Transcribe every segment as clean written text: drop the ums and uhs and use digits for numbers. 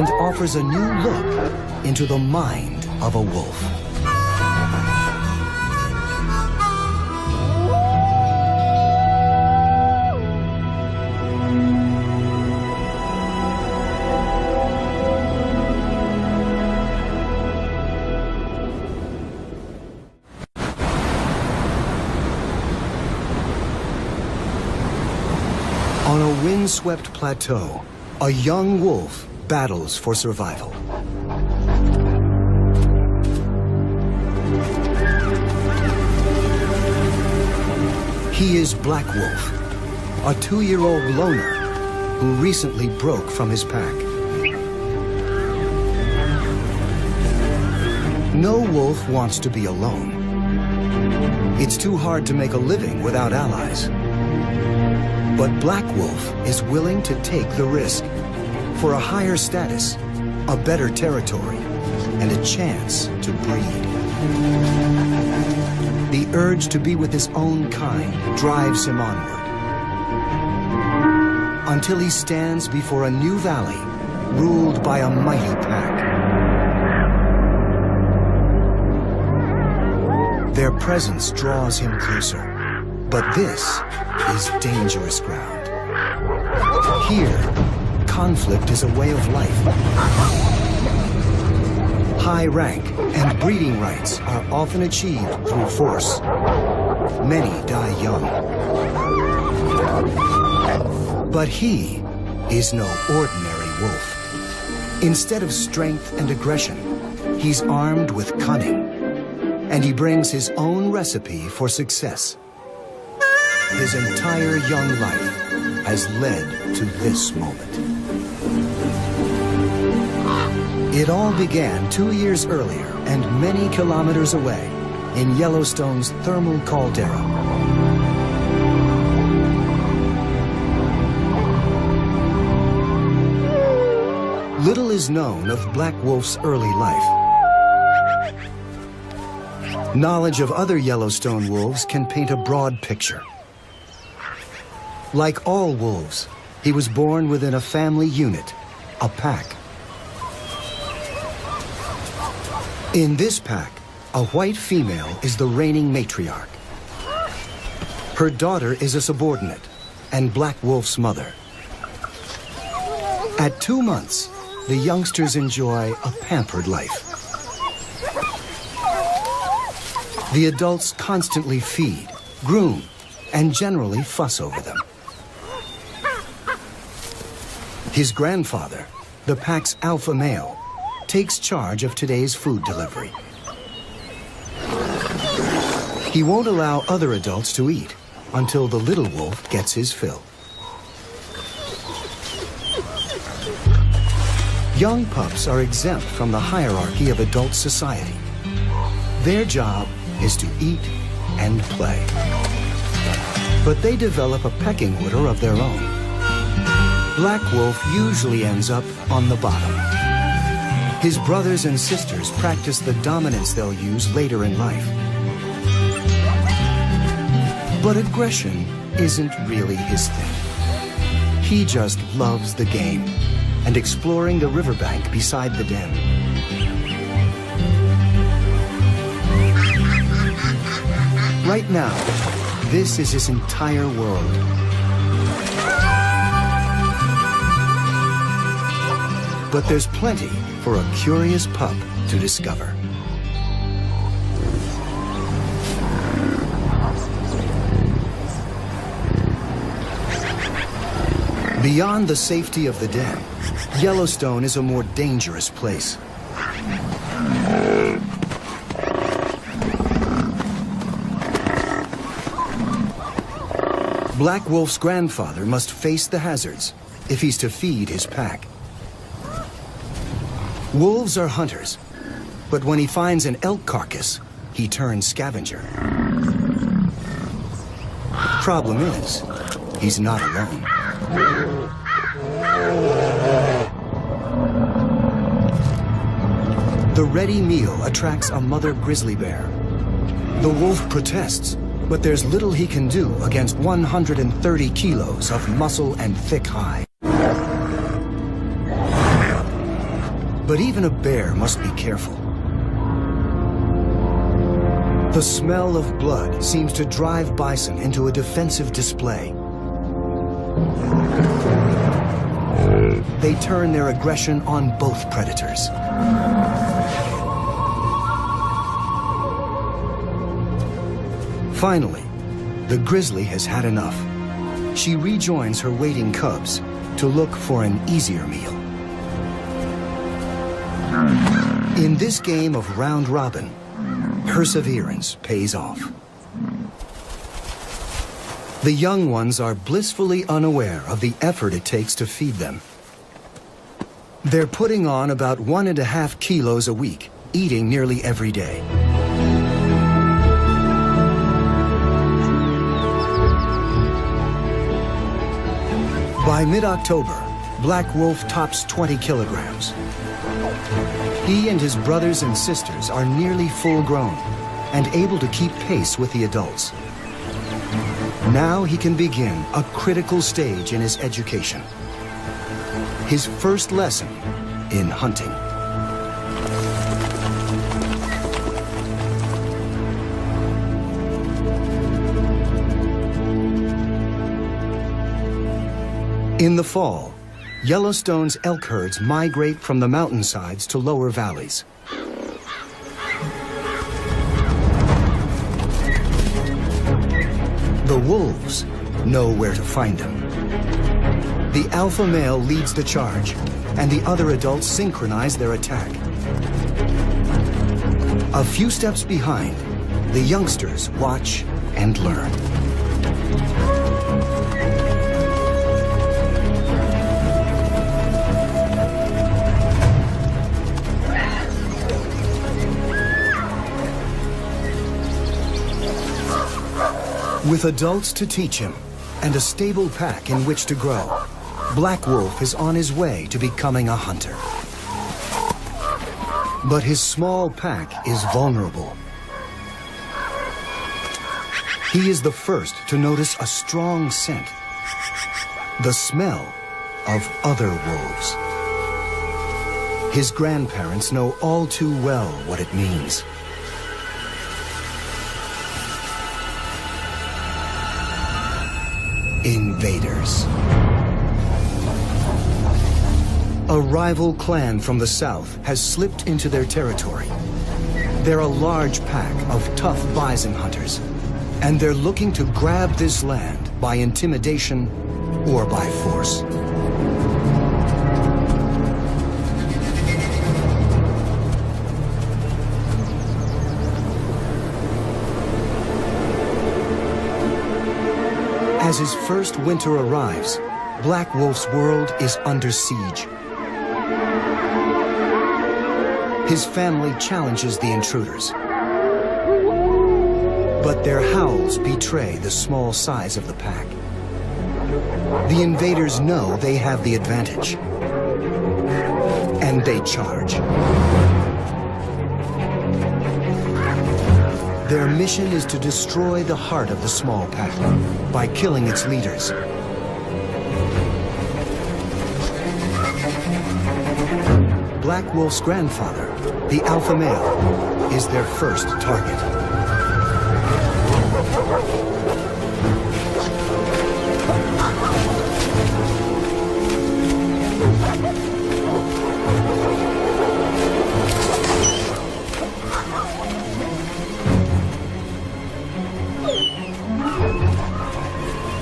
and offers a new look into the mind of a wolf. On a windswept plateau, a young wolf battles for survival. He is Black Wolf, a 2-year-old loner who recently broke from his pack. No wolf wants to be alone. It's too hard to make a living without allies. But Black Wolf is willing to take the risk for a higher status, a better territory, and a chance to breed. The urge to be with his own kind drives him onward, until he stands before a new valley ruled by a mighty pack. Their presence draws him closer, but this is dangerous ground. Here, conflict is a way of life. High rank and breeding rights are often achieved through force. Many die young. But he is no ordinary wolf. Instead of strength and aggression, he's armed with cunning, and he brings his own recipe for success. His entire young life has led to this moment. It all began 2 years earlier and many kilometers away in Yellowstone's thermal caldera. Little is known of Black Wolf's early life. Knowledge of other Yellowstone wolves can paint a broad picture. Like all wolves, he was born within a family unit, a pack. In this pack, a white female is the reigning matriarch. Her daughter is a subordinate and Black Wolf's mother. At 2 months, the youngsters enjoy a pampered life. The adults constantly feed, groom, and generally fuss over them. His grandfather, the pack's alpha male, takes charge of today's food delivery. He won't allow other adults to eat until the little wolf gets his fill. Young pups are exempt from the hierarchy of adult society. Their job is to eat and play. But they develop a pecking order of their own. Black Wolf usually ends up on the bottom. His brothers and sisters practice the dominance they'll use later in life. But aggression isn't really his thing. He just loves the game and exploring the riverbank beside the den. Right now, this is his entire world. But there's plenty for a curious pup to discover. Beyond the safety of the den, Yellowstone is a more dangerous place. Black Wolf's grandfather must face the hazards if he's to feed his pack. Wolves are hunters, but when he finds an elk carcass, he turns scavenger. Problem is, he's not alone. The ready meal attracts a mother grizzly bear. The wolf protests, but there's little he can do against 130 kilos of muscle and thick hide. But even a bear must be careful. The smell of blood seems to drive bison into a defensive display. They turn their aggression on both predators. Finally, the grizzly has had enough. She rejoins her waiting cubs to look for an easier meal. In this game of round robin, perseverance pays off. The young ones are blissfully unaware of the effort it takes to feed them. They're putting on about 1.5 kilos a week, eating nearly every day. By mid-October, Black Wolf tops 20 kilograms. He and his brothers and sisters are nearly full-grown and able to keep pace with the adults. Now he can begin a critical stage in his education. His first lesson in hunting. In the fall, Yellowstone's elk herds migrate from the mountainsides to lower valleys. The wolves know where to find them. The alpha male leads the charge, and the other adults synchronize their attack. A few steps behind, the youngsters watch and learn. With adults to teach him and a stable pack in which to grow, Black Wolf is on his way to becoming a hunter. But his small pack is vulnerable. He is the first to notice a strong scent, the smell of other wolves. His grandparents know all too well what it means. Invaders. A rival clan from the south has slipped into their territory. They're a large pack of tough bison hunters, and they're looking to grab this land by intimidation or by force. As his first winter arrives, Black Wolf's world is under siege. His family challenges the intruders, but their howls betray the small size of the pack. The invaders know they have the advantage, and they charge. Their mission is to destroy the heart of the small pack by killing its leaders. Black Wolf's grandfather, the alpha male, is their first target.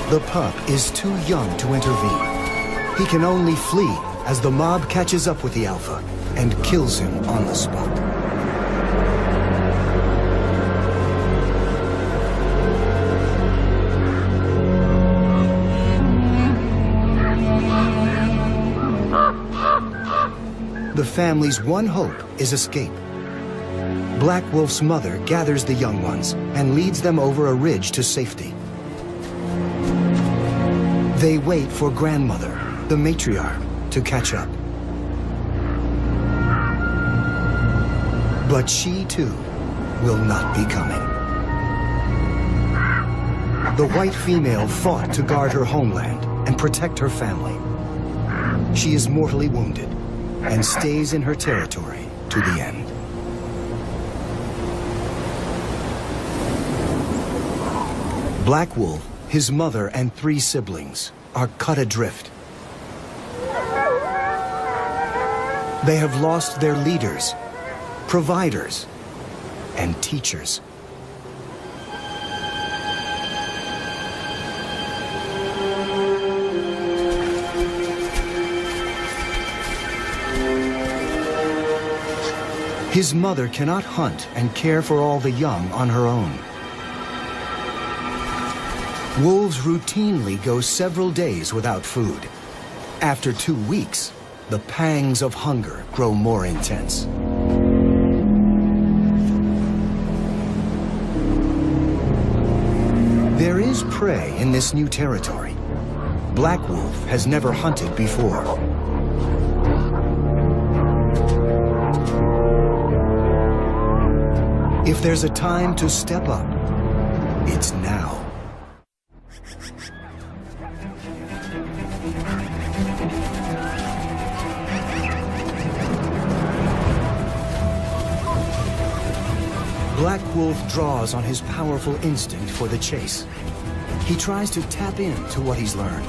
The pup is too young to intervene. He can only flee as the mob catches up with the alpha and kills him on the spot. The family's one hope is escape. Black Wolf's mother gathers the young ones and leads them over a ridge to safety. They wait for grandmother, the matriarch, to catch up. But she, too, will not be coming. The white female fought to guard her homeland and protect her family. She is mortally wounded, and stays in her territory to the end. Black Wolf, his mother, and 3 siblings are cut adrift. They have lost their leaders, providers, and teachers. His mother cannot hunt and care for all the young on her own. Wolves routinely go several days without food. After 2 weeks, the pangs of hunger grow more intense. There is prey in this new territory. Black Wolf has never hunted before. If there's a time to step up, it's now. Black Wolf draws on his powerful instinct for the chase. He tries to tap into what he's learned.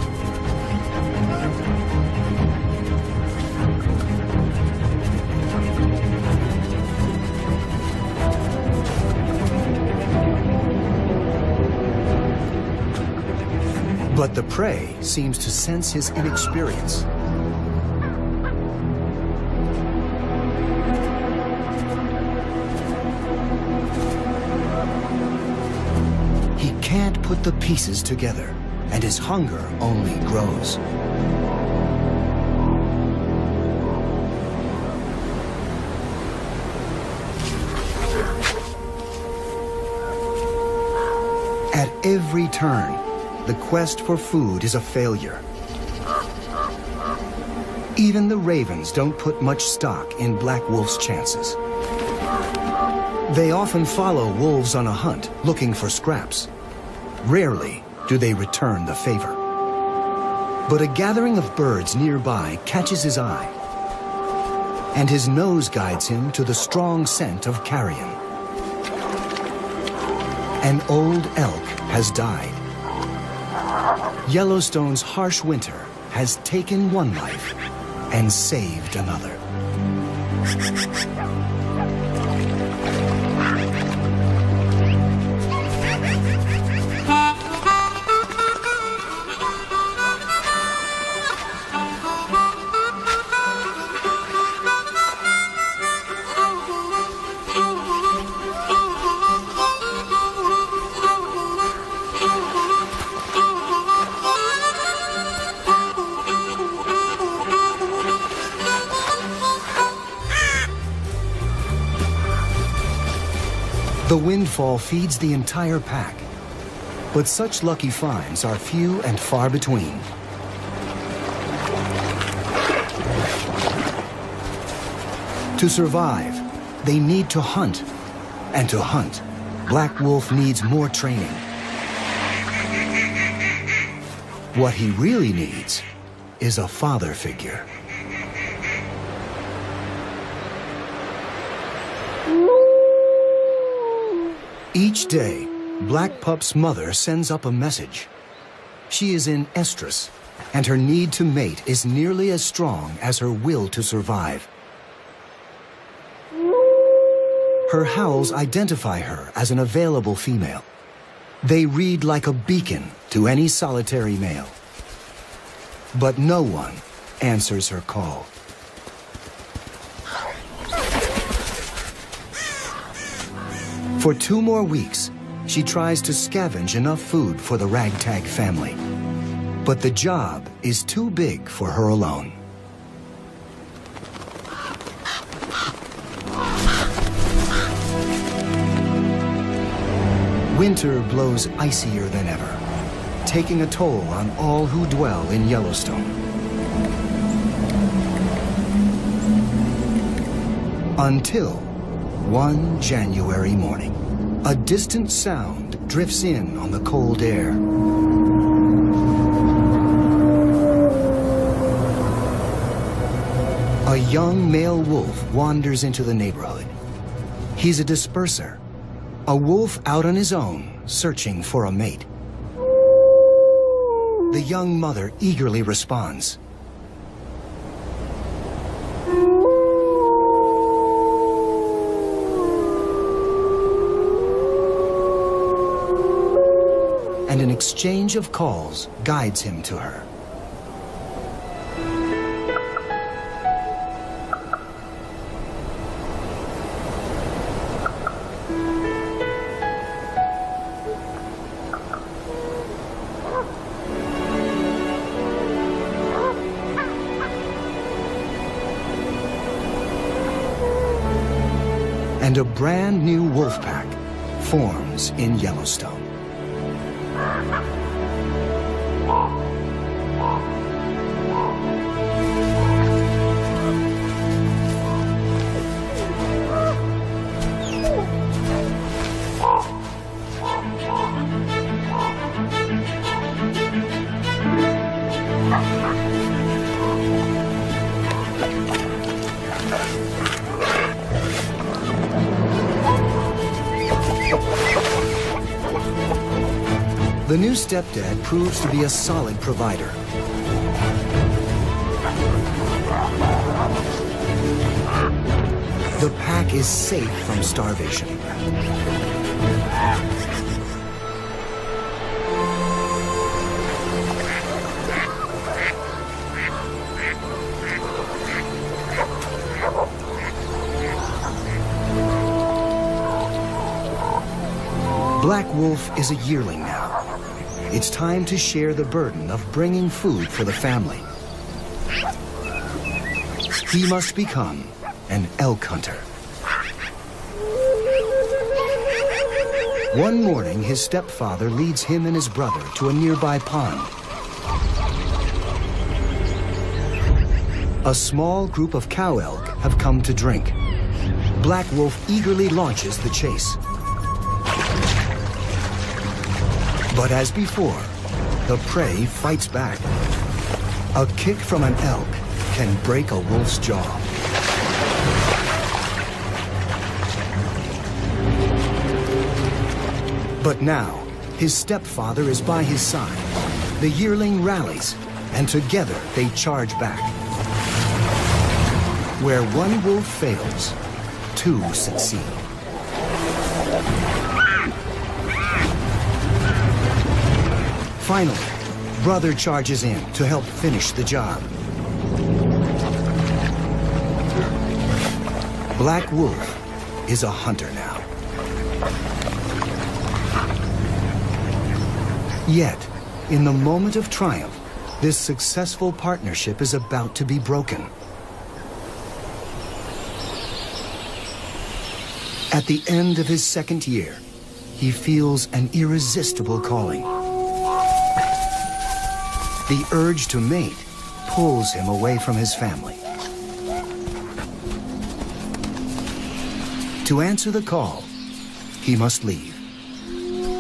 But the prey seems to sense his inexperience. He can't put the pieces together, and his hunger only grows. At every turn, the quest for food is a failure. Even the ravens don't put much stock in Black Wolf's chances. They often follow wolves on a hunt, looking for scraps. Rarely do they return the favor. But a gathering of birds nearby catches his eye, and his nose guides him to the strong scent of carrion. An old elk has died. Yellowstone's harsh winter has taken one life and saved another. The windfall feeds the entire pack, but such lucky finds are few and far between. To survive, they need to hunt, and to hunt, Black Wolf needs more training. What he really needs is a father figure. Each day, Black Pup's mother sends up a message. She is in estrus, and her need to mate is nearly as strong as her will to survive. Her howls identify her as an available female. They read like a beacon to any solitary male. But no one answers her call. For 2 more weeks, she tries to scavenge enough food for the ragtag family. But the job is too big for her alone. Winter blows icier than ever, taking a toll on all who dwell in Yellowstone. Until one January morning, a distant sound drifts in on the cold air. A young male wolf wanders into the neighborhood. He's a disperser, a wolf out on his own, searching for a mate. The young mother eagerly responds. And an exchange of calls guides him to her. And a brand new wolf pack forms in Yellowstone. The new stepdad proves to be a solid provider. The pack is safe from starvation. Black Wolf is a yearling now. It's time to share the burden of bringing food for the family. He must become an elk hunter. One morning, his stepfather leads him and his brother to a nearby pond. A small group of cow elk have come to drink. Black Wolf eagerly launches the chase. But as before, the prey fights back. A kick from an elk can break a wolf's jaw. But now, his stepfather is by his side. The yearling rallies, and together they charge back. Where one wolf fails, two succeed. Finally, brother charges in to help finish the job. Black Wolf is a hunter now. Yet, in the moment of triumph, this successful partnership is about to be broken. At the end of his second year, he feels an irresistible calling. The urge to mate pulls him away from his family. To answer the call, he must leave.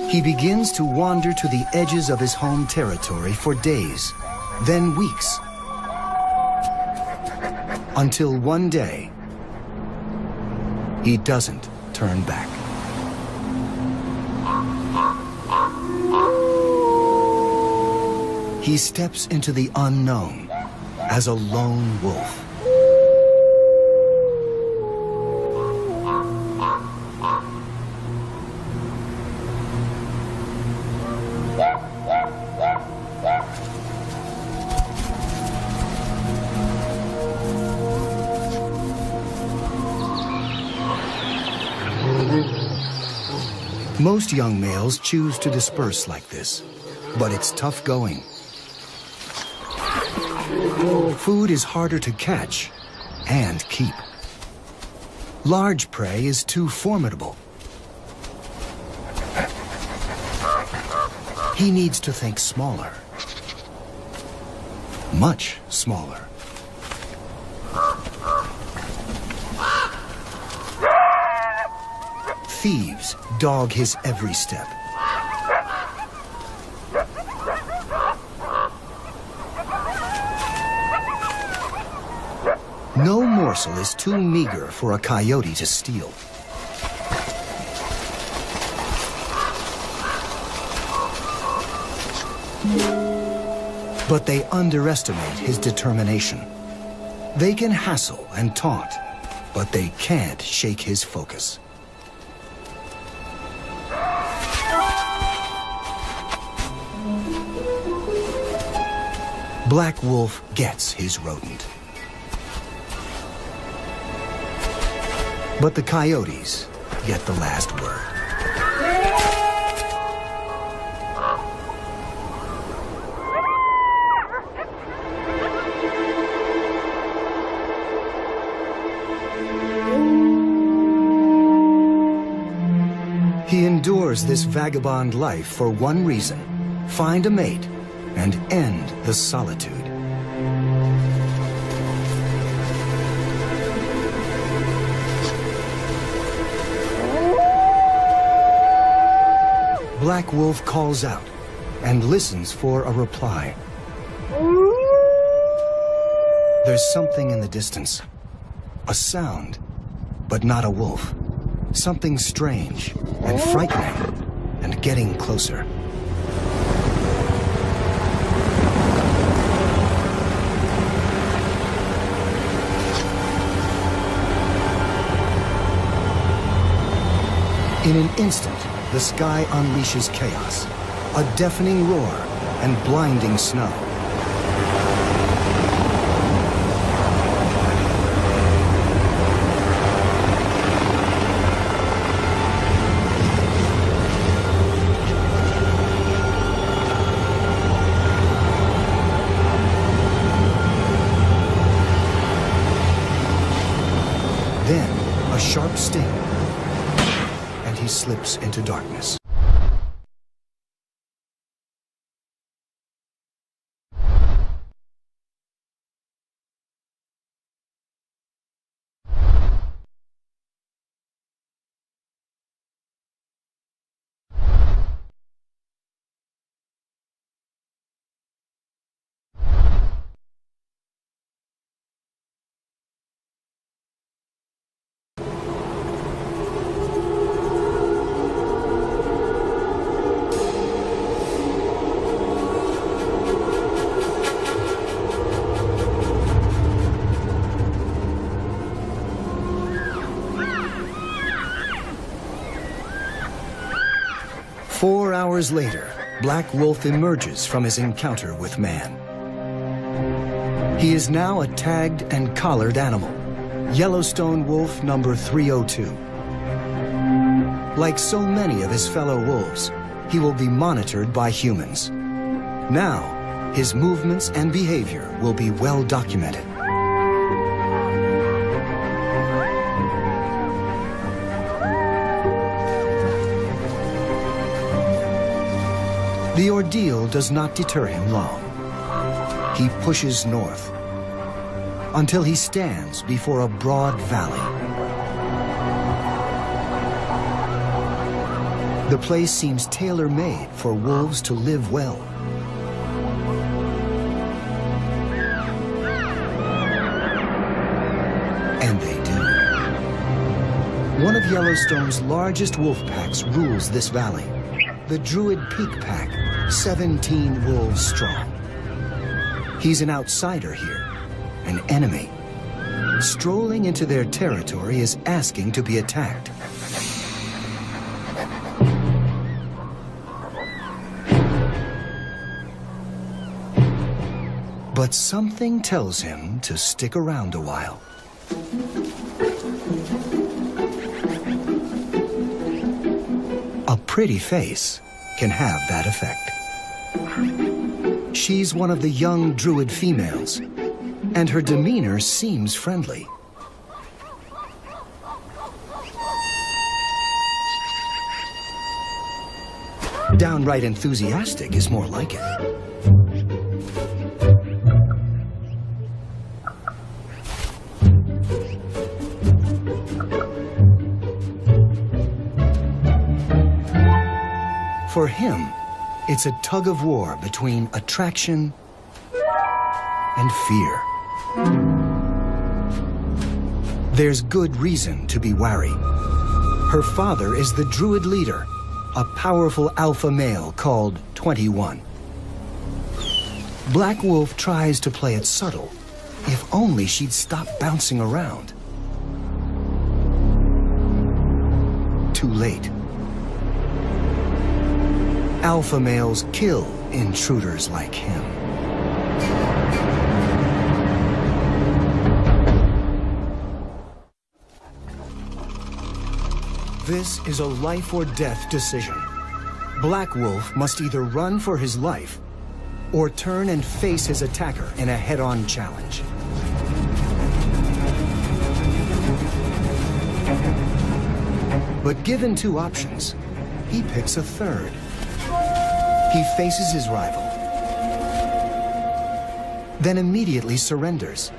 He begins to wander to the edges of his home territory for days, then weeks, until one day, he doesn't turn back. He steps into the unknown as a lone wolf. Most young males choose to disperse like this, but it's tough going. Food is harder to catch and keep. Large prey is too formidable. He needs to think smaller. Much smaller. Thieves dog his every step. No morsel is too meager for a coyote to steal. But they underestimate his determination. They can hassle and taunt, but they can't shake his focus. Black Wolf gets his rodent. But the coyotes get the last word. He endures this vagabond life for one reason: find a mate and end the solitude. Black Wolf calls out and listens for a reply. There's something in the distance, a sound, but not a wolf. Something strange and frightening and getting closer. In an instant, the sky unleashes chaos, a deafening roar and blinding snow. Then, a sharp sting, and he slips into darkness. Hours later, Black Wolf emerges from his encounter with man. He is now a tagged and collared animal, Yellowstone wolf number 302. Like so many of his fellow wolves, he will be monitored by humans. Now, his movements and behavior will be well documented. The ordeal does not deter him long. He pushes north until he stands before a broad valley. The place seems tailor-made for wolves to live well. And they do. One of Yellowstone's largest wolf packs rules this valley. The Druid Peak Pack, 17 wolves strong. He's an outsider here, an enemy. Strolling into their territory is asking to be attacked. But something tells him to stick around a while. A pretty face can have that effect. She's one of the young Druid females, and her demeanor seems friendly. Downright enthusiastic is more like it. For him, it's a tug of war between attraction and fear. There's good reason to be wary. Her father is the druid leader, a powerful alpha male called 21. Black Wolf tries to play it subtle. If only she'd stop bouncing around. Too late. Alpha males kill intruders like him. This is a life or death decision. Black Wolf must either run for his life or turn and face his attacker in a head-on challenge. But given two options, he picks a third. He faces his rival, then immediately surrenders.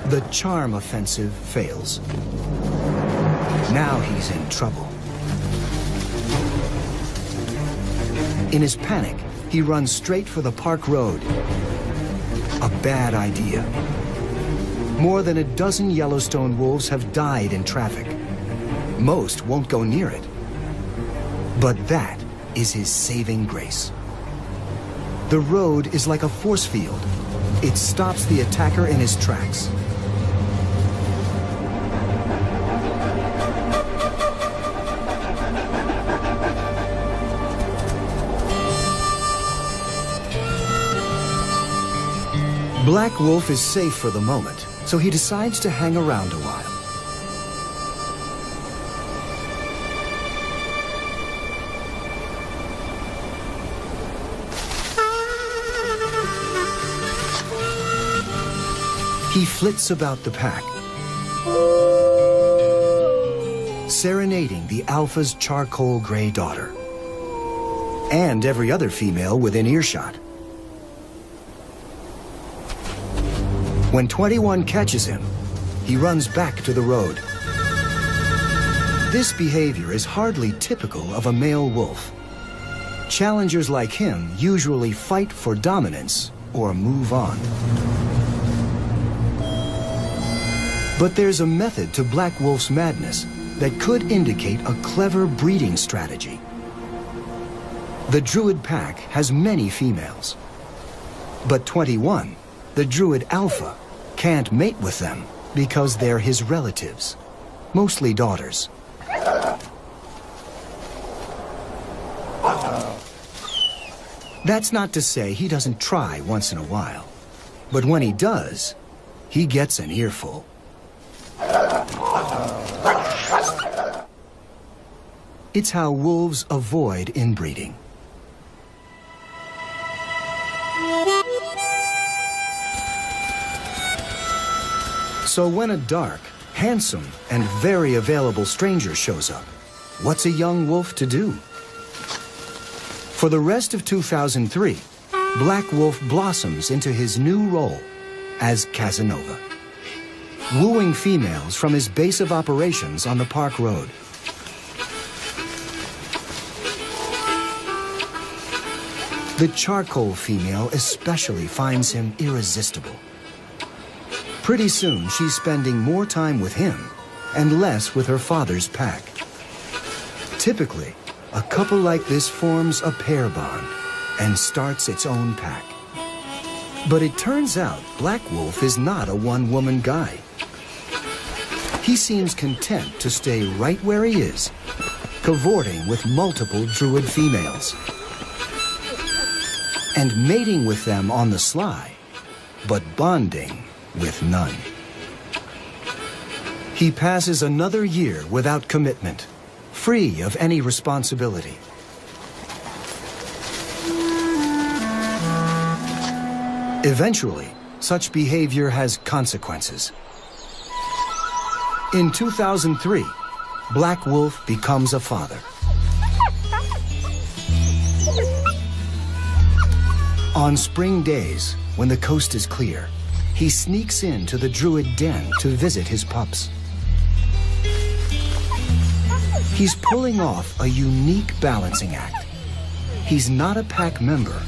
The charm offensive fails. Now he's in trouble. In his panic, he runs straight for the park road. A bad idea. More than a dozen Yellowstone wolves have died in traffic. Most won't go near it. But that is his saving grace. The road is like a force field. It stops the attacker in his tracks. Black Wolf is safe for the moment, so he decides to hang around a while. He flits about the pack, serenading the alpha's charcoal gray daughter, and every other female within earshot. When 21 catches him, he runs back to the road. This behavior is hardly typical of a male wolf. Challengers like him usually fight for dominance or move on. But there's a method to Black Wolf's madness that could indicate a clever breeding strategy. The Druid pack has many females, but 21, the Druid alpha, can't mate with them because they're his relatives, mostly daughters. That's not to say he doesn't try once in a while, but when he does, he gets an earful. It's how wolves avoid inbreeding. So when a dark, handsome, and very available stranger shows up, what's a young wolf to do? For the rest of 2003, Black Wolf blossoms into his new role as Casanova, wooing females from his base of operations on the park road. The charcoal female especially finds him irresistible. Pretty soon, she's spending more time with him and less with her father's pack. Typically, a couple like this forms a pair bond and starts its own pack. But it turns out Black Wolf is not a one-woman guy. He seems content to stay right where he is, cavorting with multiple Druid females and mating with them on the sly, but bonding with none. He passes another year without commitment, free of any responsibility. Eventually, such behavior has consequences. In 2003, Black Wolf becomes a father. On spring days, when the coast is clear, he sneaks into the Druid den to visit his pups. He's pulling off a unique balancing act. He's not a pack member,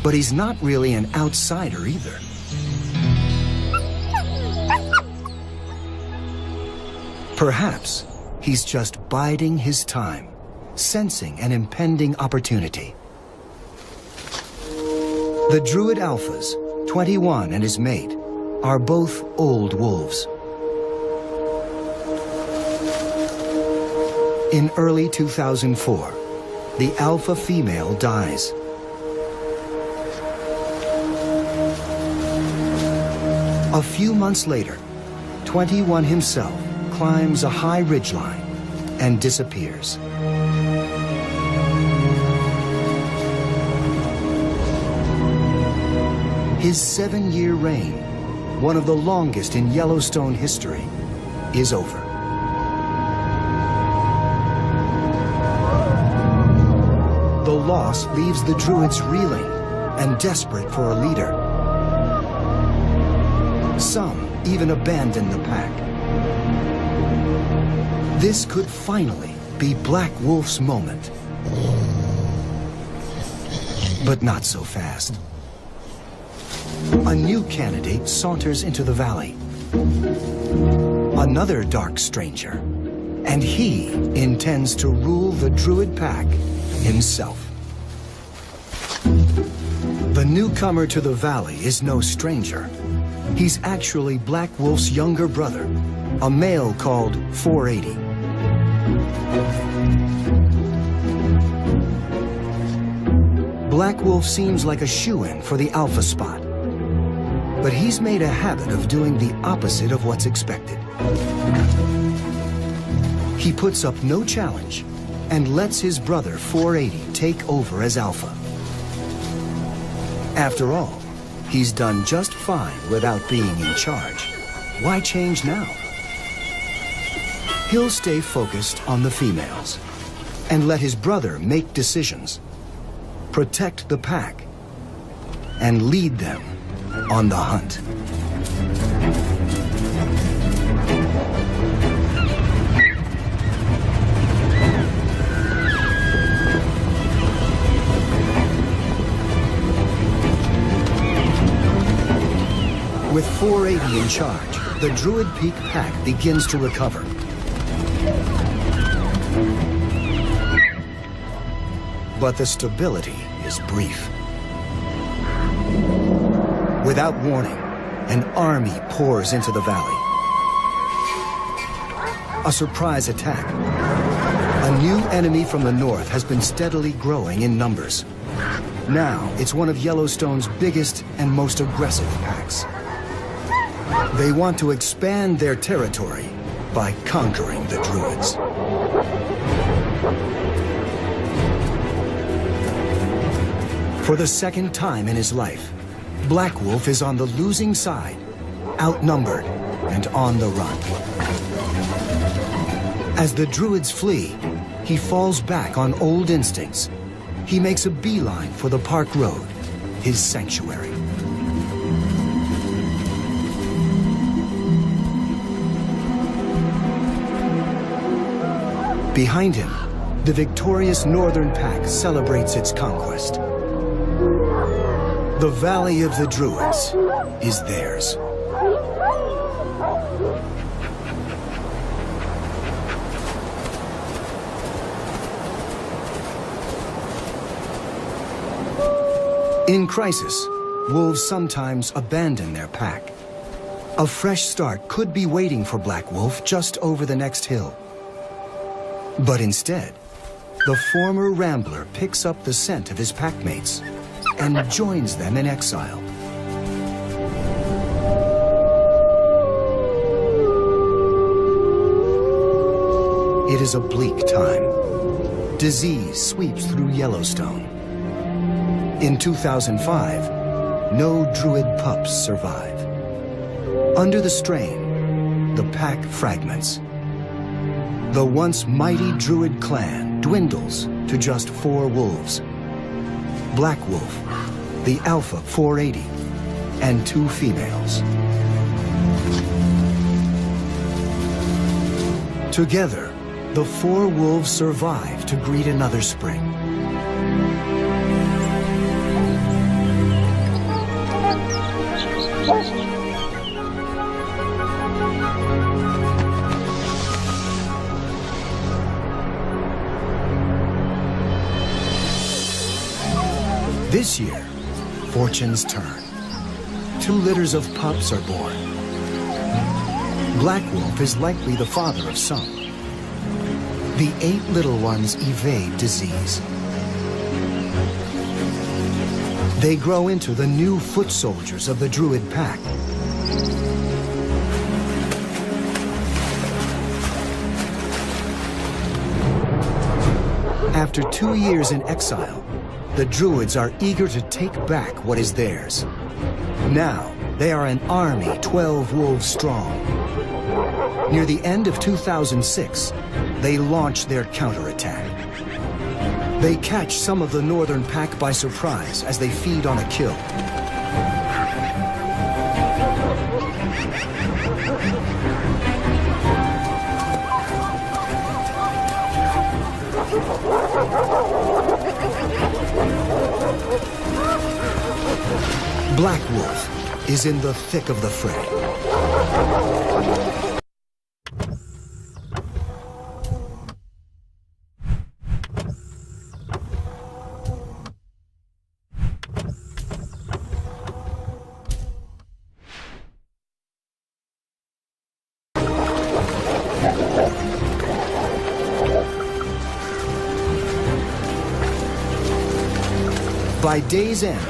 But he's not really an outsider either. Perhaps he's just biding his time, sensing an impending opportunity. The Druid alphas, 21 and his mate, are both old wolves. In early 2004, the alpha female dies. A few months later, 21 himself climbs a high ridgeline and disappears. His 7-year reign, one of the longest in Yellowstone history, is over. The loss leaves the Druids reeling and desperate for a leader. Some even abandon the pack. This could finally be Black Wolf's moment. But not so fast. A new candidate saunters into the valley. Another dark stranger. And he intends to rule the Druid pack himself. The newcomer to the valley is no stranger. He's actually Black Wolf's younger brother, a male called 480. Black Wolf seems like a shoo-in for the alpha spot. But he's made a habit of doing the opposite of what's expected. He puts up no challenge and lets his brother 480 take over as alpha. After all, he's done just fine without being in charge. Why change now? He'll stay focused on the females and let his brother make decisions, protect the pack, and lead them on the hunt. With 480 in charge, the Druid Peak pack begins to recover. But the stability is brief. Without warning, an army pours into the valley. A surprise attack. A new enemy from the north has been steadily growing in numbers. Now, it's one of Yellowstone's biggest and most aggressive packs. They want to expand their territory by conquering the Druids. For the second time in his life, Black Wolf is on the losing side, outnumbered and on the run. As the Druids flee, he falls back on old instincts. He makes a beeline for the Park Road, his sanctuary. Behind him, the victorious Northern Pack celebrates its conquest. The Valley of the Druids is theirs. In crisis, wolves sometimes abandon their pack. A fresh start could be waiting for Black Wolf just over the next hill. But instead, the former rambler picks up the scent of his packmates and joins them in exile. It is a bleak time. Disease sweeps through Yellowstone. In 2005, no Druid pups survive. Under the strain, the pack fragments. The once mighty Druid clan dwindles to just 4 wolves. Black Wolf, the Alpha 480, and 2 females. Together, the 4 wolves survive to greet another spring. This year, fortunes turn. 2 litters of pups are born. Black Wolf is likely the father of some. The 8 little ones evade disease. They grow into the new foot soldiers of the Druid pack. After 2 years in exile, the Druids are eager to take back what is theirs. Now, they are an army 12 wolves strong. Near the end of 2006, they launch their counterattack. They catch some of the northern pack by surprise as they feed on a kill. Black Wolf is in the thick of the fray. By day's end,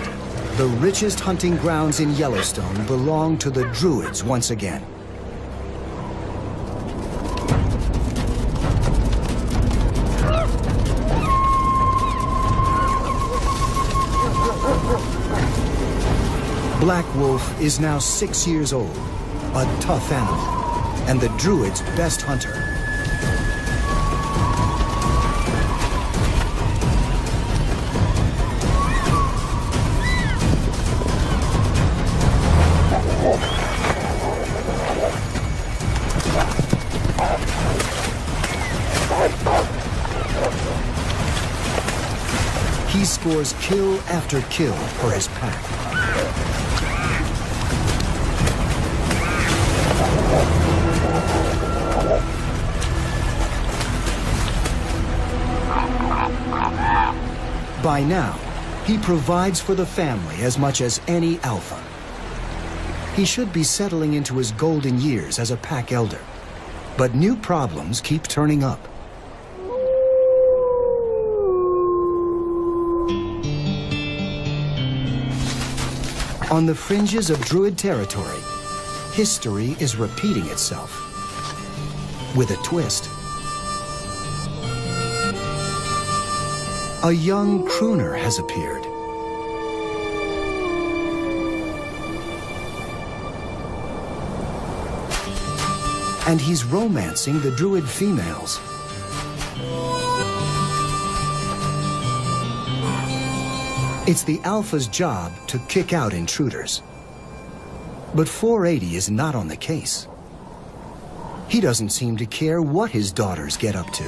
the richest hunting grounds in Yellowstone belong to the Druids once again. Black Wolf is now 6 years old, a tough animal, and the Druids' best hunter. He scores kill after kill for his pack. By now, he provides for the family as much as any alpha. He should be settling into his golden years as a pack elder, but new problems keep turning up. On the fringes of Druid territory, history is repeating itself with a twist. A young crooner has appeared. And he's romancing the Druid females. It's the alpha's job to kick out intruders. But 480 is not on the case. He doesn't seem to care what his daughters get up to.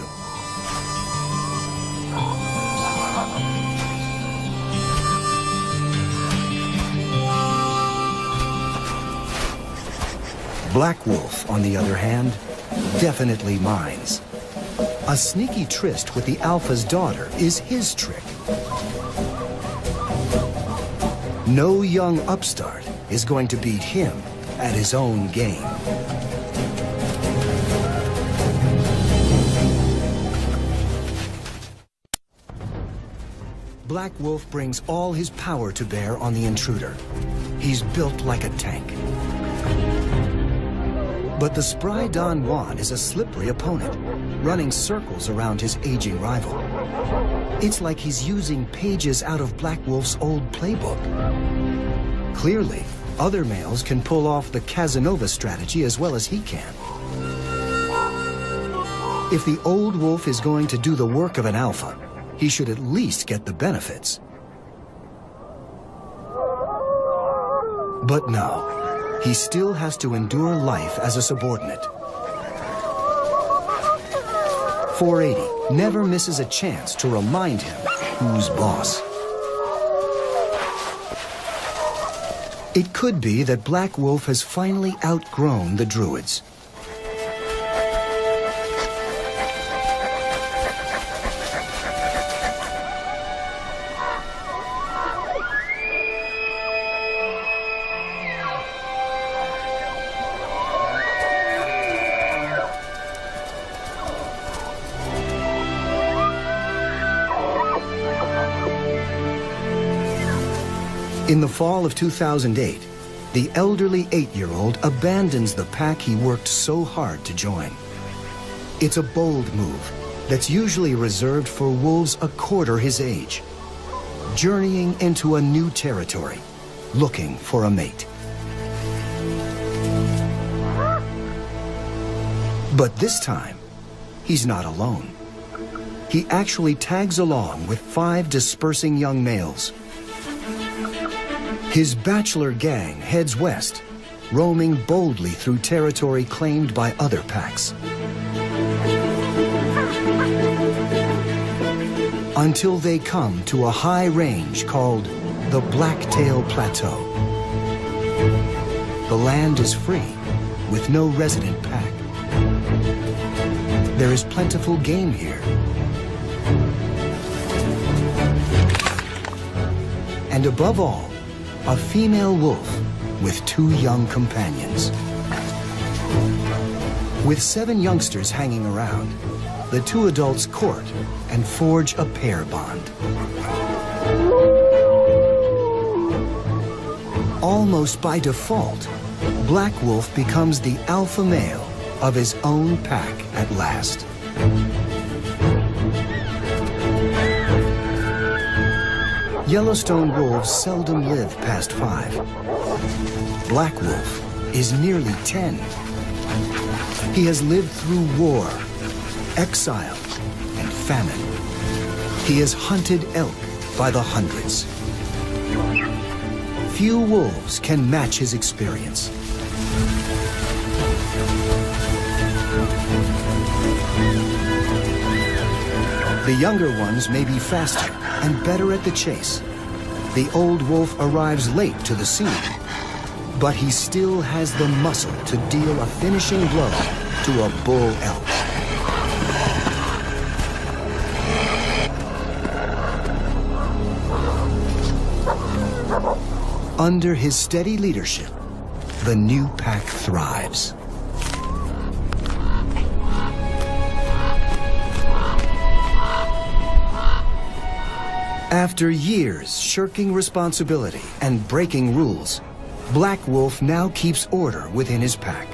Black Wolf, on the other hand, definitely minds. A sneaky tryst with the alpha's daughter is his trick. No young upstart is going to beat him at his own game. Black Wolf brings all his power to bear on the intruder. He's built like a tank. But the spry Don Juan is a slippery opponent, running circles around his aging rival. It's like he's using pages out of Black Wolf's old playbook. Clearly, other males can pull off the Casanova strategy as well as he can. If the old wolf is going to do the work of an alpha, he should at least get the benefits. But no, he still has to endure life as a subordinate. 480 never misses a chance to remind him who's boss. It could be that Black Wolf has finally outgrown the Druids. In the fall of 2008, the elderly 8-year-old abandons the pack he worked so hard to join. It's a bold move that's usually reserved for wolves a quarter his age, journeying into a new territory, looking for a mate. But this time, he's not alone. He actually tags along with 5 dispersing young males. His bachelor gang heads west, roaming boldly through territory claimed by other packs. Until they come to a high range called the Blacktail Plateau. The land is free, with no resident pack. There is plentiful game here. And above all, a female wolf with 2 young companions. With 7 youngsters hanging around, the 2 adults court and forge a pair bond. Almost by default, Black Wolf becomes the alpha male of his own pack at last. Yellowstone wolves seldom live past 5. Black Wolf is nearly 10. He has lived through war, exile, and famine. He has hunted elk by the hundreds. Few wolves can match his experience. The younger ones may be faster and better at the chase. The old wolf arrives late to the scene, but he still has the muscle to deal a finishing blow to a bull elk. Under his steady leadership, the new pack thrives. After years shirking responsibility and breaking rules, Black Wolf now keeps order within his pack.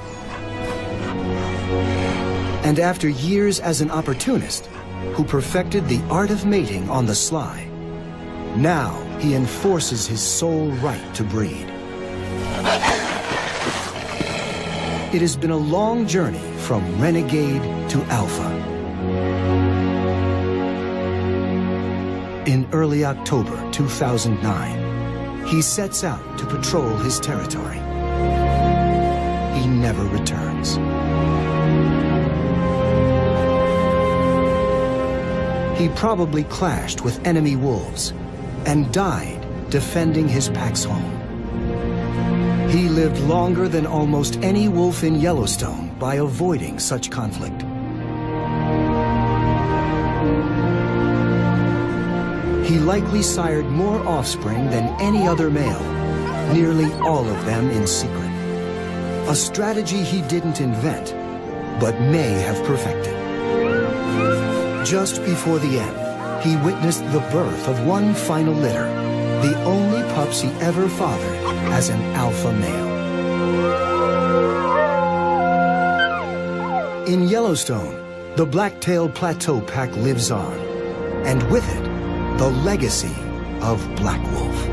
And after years as an opportunist who perfected the art of mating on the sly, now he enforces his sole right to breed. It has been a long journey from renegade to alpha. In early October 2009, he sets out to patrol his territory. He never returns. He probably clashed with enemy wolves and died defending his pack's home. He lived longer than almost any wolf in Yellowstone by avoiding such conflict. He likely sired more offspring than any other male, nearly all of them in secret. A strategy he didn't invent, but may have perfected. Just before the end, he witnessed the birth of one final litter, the only pups he ever fathered as an alpha male. In Yellowstone, the Blacktail Plateau pack lives on, and with it, the legacy of Black Wolf.